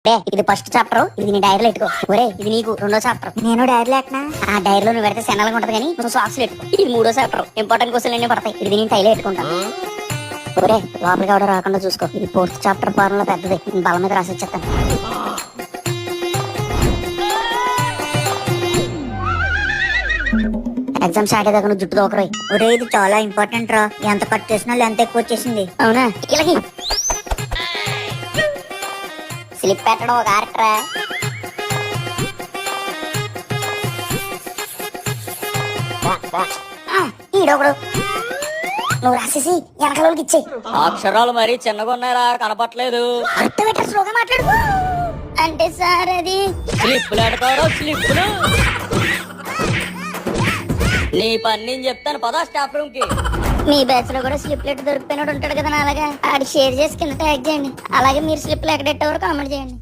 ఇది first chapter, ఇది నీ డైరీలో పెట్టుకో. ఒరే ఇది నీకు రెండో చాప్టర్. నేను డైరీలో ఎట్నా? ఆ డైరీలో నువ్వు పెడితే సెనల్గా ఉంటది కానీ నువ్వు సాక్స్ పెట్టుకో. ఇది మూడో చాప్టర్, ఇంపార్టెంట్ క్వశ్చన్ అన్నీ పడతాయి. ఇది నేను టైలో పెట్టుకుంటా. ఒరే లోపలికి ఎవడో రాకుండా చూసుకో. ఇది ఫోర్త్ చాప్టర్ ఫార్ములా పెద్దది, నేను బలం మీద రాసిచ్చేస్తాను. ఎగ్జామ్ స్టార్ట్ అయ్యాక నువ్వు జుట్టు దోకరోయ్. ఒరే ఇది చాలా ఇంపార్టెంట్ రా, ఎంత కట్ చేసినా లెంత్ ఎక్కువ వచ్చేసింది. అవునా? ఇలాగి స్లిప్ పెట్టడం ఒక ఆర్టరా. ఈడొకడు నువ్వు రాసేసి వెనకలోకి ఇచ్చేయి. అక్షరాలు మరీ చిన్నగా ఉన్నాయరా, కనపట్లేదు. అర్థం పెట్ట స్లోగా మాట్లాడు. అంటే సార్ అది స్లిప్పులు ఎడతారో స్లిప్పులు. నీ పని నేను చెప్తాను, పదా స్టాఫ్ రూమ్ కి. మీ బ్యాచ్ లో కూడా స్లిప్ లెట్ దొరికిపోయినట్టు ఉంటాడు కదా, అలాగా ఆడి షేర్ చేసి కింద ట్యాగ్ చేయండి. అలాగే మీరు స్లిప్లు ఎక్కడెట్టే వరకు కామెంట్ చేయండి.